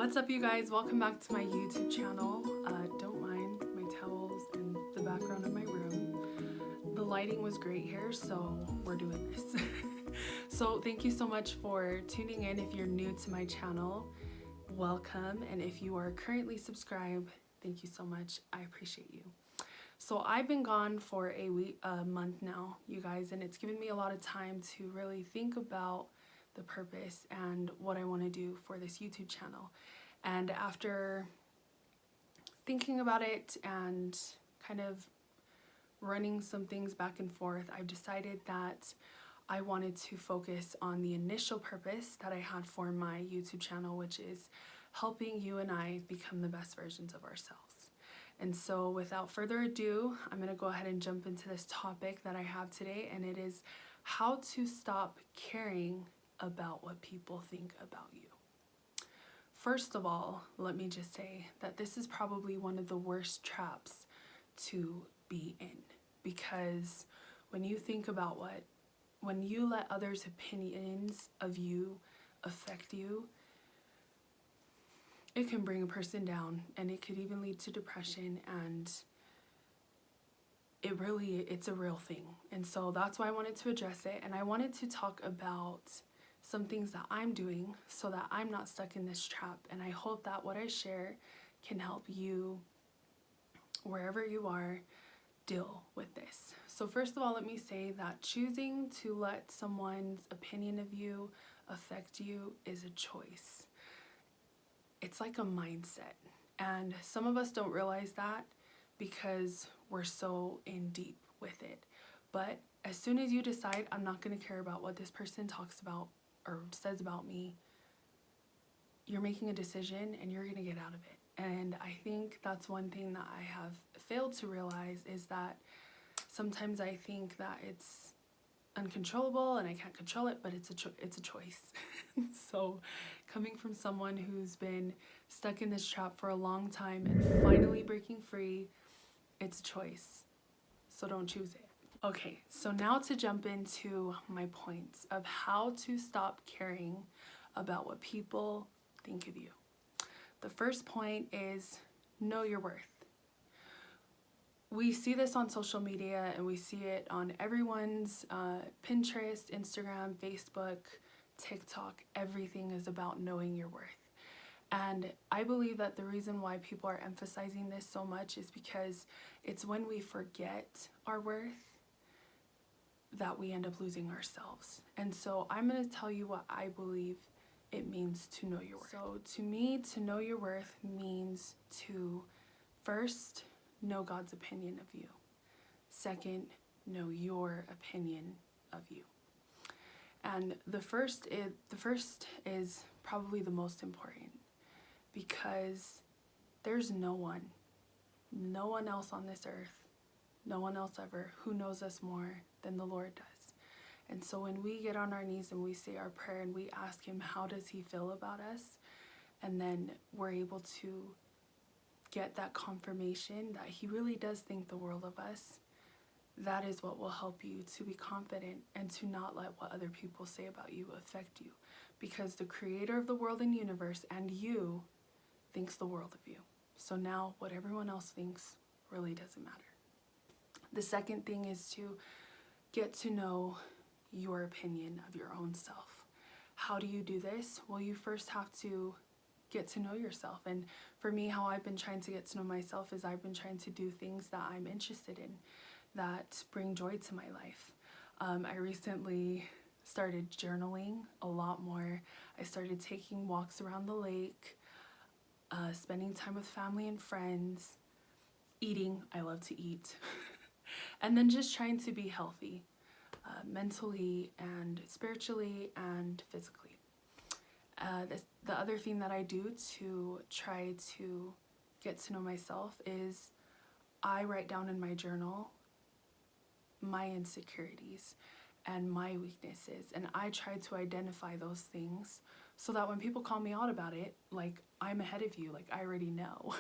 What's up, you guys? Welcome back to my YouTube channel. Don't mind my towels and the background of my room. The lighting was great here, so we're doing this. So thank you so much for tuning in. If you're new to my channel, welcome. And if you are currently subscribed, thank you so much. I appreciate you. So I've been gone for a month now, you guys, and it's given me a lot of time to really think about the purpose and what I want to do for this YouTube channel. And after thinking about it and kind of running some things back and forth, I've decided that I wanted to focus on the initial purpose that I had for my YouTube channel, which is helping you and I become the best versions of ourselves. And so without further ado, I'm going to go ahead and jump into this topic that I have today, and it is how to stop caring about what people think about you. First of all, let me just say that this is probably one of the worst traps to be in, because when you think about when you let others' opinions of you affect you, it can bring a person down, and it could even lead to depression, and it's a real thing. And so that's why I wanted to address it, and I wanted to talk about some things that I'm doing so that I'm not stuck in this trap. And I hope that what I share can help you, wherever you are, deal with this. So first of all, let me say that choosing to let someone's opinion of you affect you is a choice. It's like a mindset. And some of us don't realize that because we're so in deep with it. But as soon as you decide, I'm not going to care about what this person talks about or says about me, you're making a decision and you're going to get out of it. And I think that's one thing that I have failed to realize, is that sometimes I think that it's uncontrollable and I can't control it, but it's a choice. So coming from someone who's been stuck in this trap for a long time and finally breaking free, it's a choice. So don't choose it. Okay, so now to jump into my points of how to stop caring about what people think of you. The first point is know your worth. We see this on social media, and we see it on everyone's Pinterest, Instagram, Facebook, TikTok. Everything is about knowing your worth. And I believe that the reason why people are emphasizing this so much is because it's when we forget our worth that we end up losing ourselves. And so I'm going to tell you what I believe it means to know your worth. So to me, to know your worth means to first know God's opinion of you. Second, know your opinion of you. And the first is probably the most important, because there's no one else on this earth, no one else ever, who knows us more than the Lord does. And so when we get on our knees and we say our prayer and we ask Him, how does He feel about us? And then we're able to get that confirmation that He really does think the world of us. That is what will help you to be confident and to not let what other people say about you affect you. Because the Creator of the world and universe and you thinks the world of you. So now what everyone else thinks really doesn't matter. The second thing is to get to know your opinion of your own self. How do you do this? Well, you first have to get to know yourself. And for me, how I've been trying to get to know myself is I've been trying to do things that I'm interested in, that bring joy to my life. I recently started journaling a lot more. I started taking walks around the lake, spending time with family and friends, eating. I love to eat. And then just trying to be healthy, mentally and spiritually and physically. The other thing that I do to try to get to know myself is I write down in my journal my insecurities and my weaknesses, and I try to identify those things so that when people call me out about it, like, I'm ahead of you, like, I already know.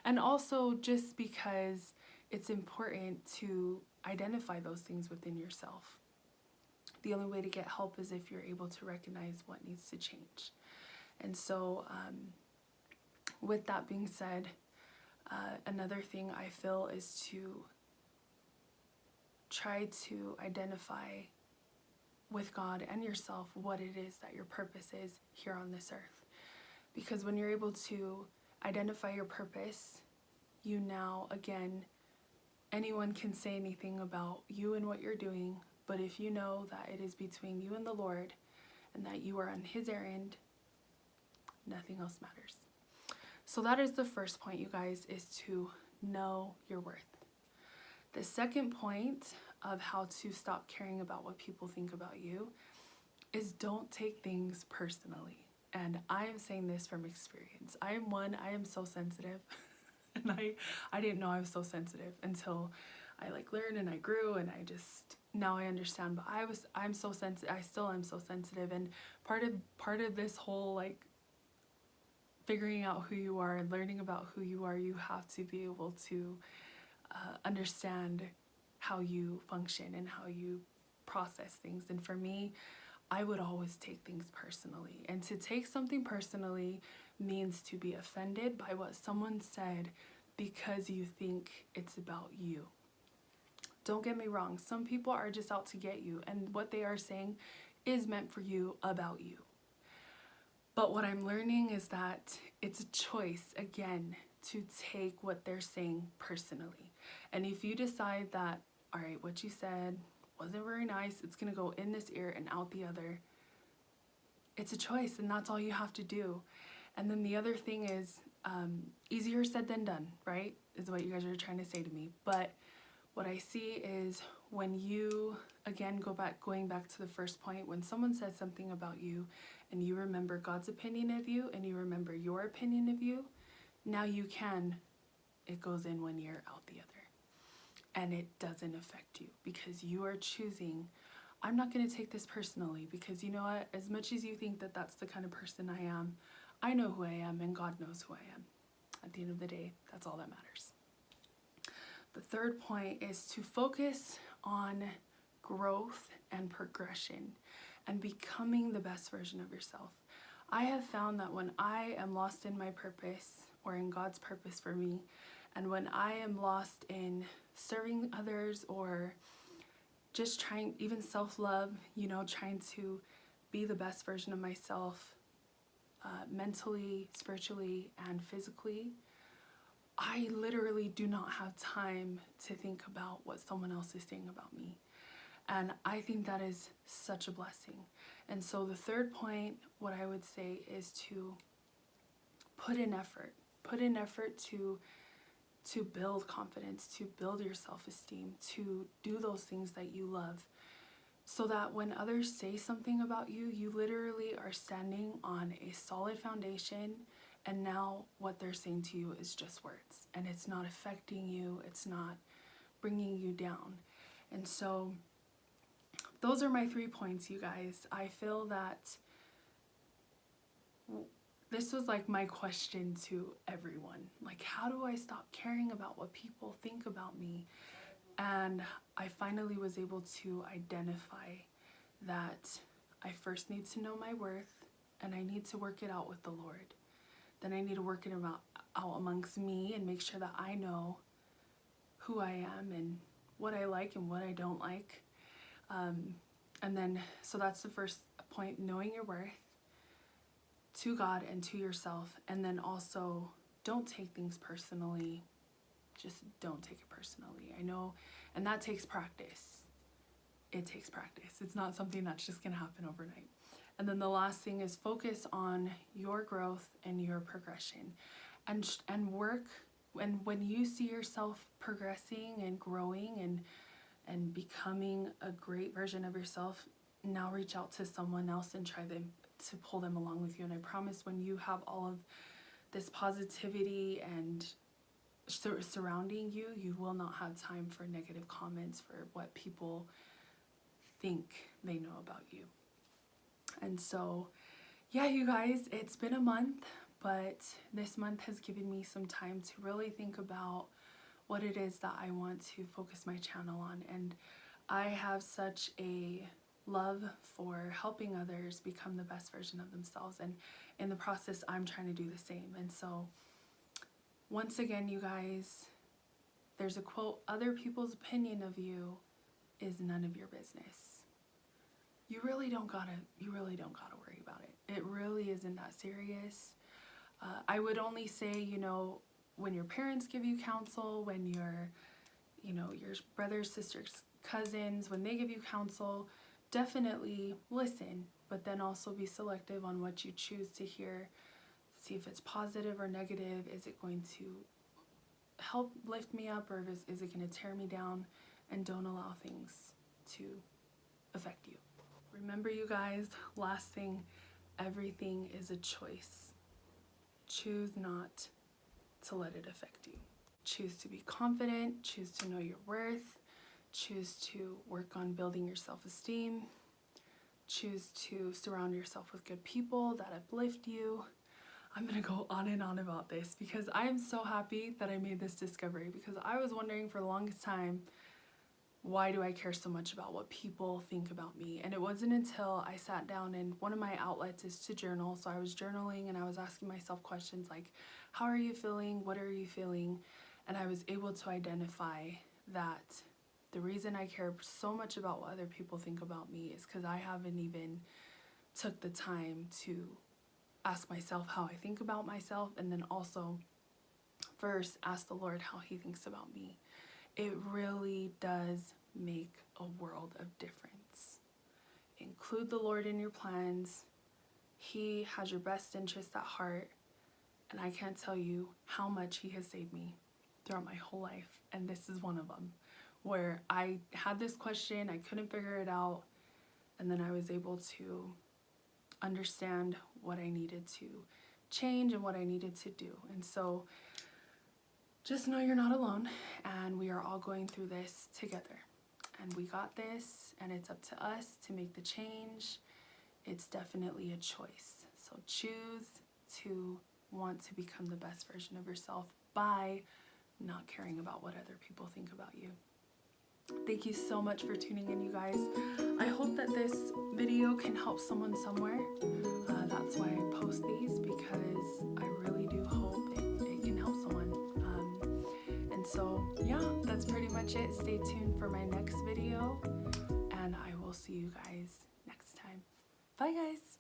And also just because it's important to identify those things within yourself. The only way to get help is if you're able to recognize what needs to change. And so with that being said, another thing I feel is to try to identify with God and yourself what it is that your purpose is here on this earth. Because when you're able to identify your purpose, you now, again, anyone can say anything about you and what you're doing, but if you know that it is between you and the Lord and that you are on His errand, nothing else matters. So that is the first point, you guys, is to know your worth. The second point of how to stop caring about what people think about you is don't take things personally. And I am saying this from experience. I am so sensitive. And I didn't know I was so sensitive until I learned and I grew, and now I understand. But I'm so sensitive. I still am so sensitive. And part of this whole figuring out who you are and learning about who you are, you have to be able to understand how you function and how you process things. And for me, I would always take things personally. And to take something personally means to be offended by what someone said because you think it's about you. Don't get me wrong, some people are just out to get you, and what they are saying is meant for you, about you. But what I'm learning is that it's a choice, again, to take what they're saying personally. And if you decide that, all right, what you said wasn't very nice, it's gonna go in this ear and out the other, it's a choice, and that's all you have to do. And then the other thing is, easier said than done, right? Is what you guys are trying to say to me. But what I see is when you, again, going back to the first point, when someone says something about you and you remember God's opinion of you and you remember your opinion of you, now it goes in one ear, out the other. And it doesn't affect you because you are choosing, I'm not going to take this personally, because you know what, as much as you think that that's the kind of person I am, I know who I am and God knows who I am. At the end of the day, that's all that matters. The third point is to focus on growth and progression and becoming the best version of yourself. I have found that when I am lost in my purpose or in God's purpose for me, and when I am lost in serving others or just trying, even self-love, trying to be the best version of myself, mentally, spiritually, and physically, I literally do not have time to think about what someone else is saying about me. And I think that is such a blessing. And so the third point, what I would say, is to put in effort to build confidence, to build your self-esteem, to do those things that you love, so that when others say something about you, you literally are standing on a solid foundation, and now what they're saying to you is just words, and it's not affecting you, it's not bringing you down. And so those are my 3 points, you guys. I feel that this was my question to everyone. How do I stop caring about what people think about me? And I finally was able to identify that I first need to know my worth, and I need to work it out with the Lord. Then I need to work it out amongst me and make sure that I know who I am and what I like and what I don't like. And then, so that's the first point, knowing your worth to God and to yourself. And then also, don't take things personally. Just don't take it personally. I know, and that takes practice. It takes practice. It's not something that's just gonna happen overnight. And then the last thing is focus on your growth and your progression, and work. And when you see yourself progressing and growing and becoming a great version of yourself, now reach out to someone else and try to pull them along with you. And I promise, when you have all of this positivity and surrounding you, you will not have time for negative comments, for what people think they know about you. And so, yeah, you guys, it's been a month, but this month has given me some time to really think about what it is that I want to focus my channel on. And I have such a love for helping others become the best version of themselves. And in the process, I'm trying to do the same. And so, once again, you guys, there's a quote, other people's opinion of you is none of your business. You really don't gotta worry about it. It really isn't that serious. I would only say, when your parents give you counsel, when your brothers, sisters, cousins, when they give you counsel, definitely listen, but then also be selective on what you choose to hear. See if it's positive or negative. Is it going to help lift me up, or is it going to tear me down? And don't allow things to affect you. Remember, you guys, last thing, everything is a choice. Choose not to let it affect you. Choose to be confident, choose to know your worth, choose to work on building your self-esteem, choose to surround yourself with good people that uplift you. I'm gonna go on and on about this because I am so happy that I made this discovery, because I was wondering for the longest time, why do I care so much about what people think about me? And it wasn't until I sat down, and one of my outlets is to journal. So I was journaling and I was asking myself questions like, how are you feeling? What are you feeling? And I was able to identify that the reason I care so much about what other people think about me is because I haven't even took the time to ask myself how I think about myself, and then also first ask the Lord how he thinks about me. It really does make a world of difference. Include the Lord in your plans. He has your best interest at heart. And I can't tell you how much he has saved me throughout my whole life. And this is one of them, where I had this question, I couldn't figure it out. And then I was able to understand what I needed to change and what I needed to do. And so just know you're not alone, and we are all going through this together. And we got this, and it's up to us to make the change. It's definitely a choice. So choose to want to become the best version of yourself by not caring about what other people think about you. Thank you so much for tuning in, you guys. I hope that this video can help someone somewhere. That's why I post these, because I really do hope it can help someone. And so, yeah, that's pretty much it. Stay tuned for my next video, and I will see you guys next time. Bye, guys.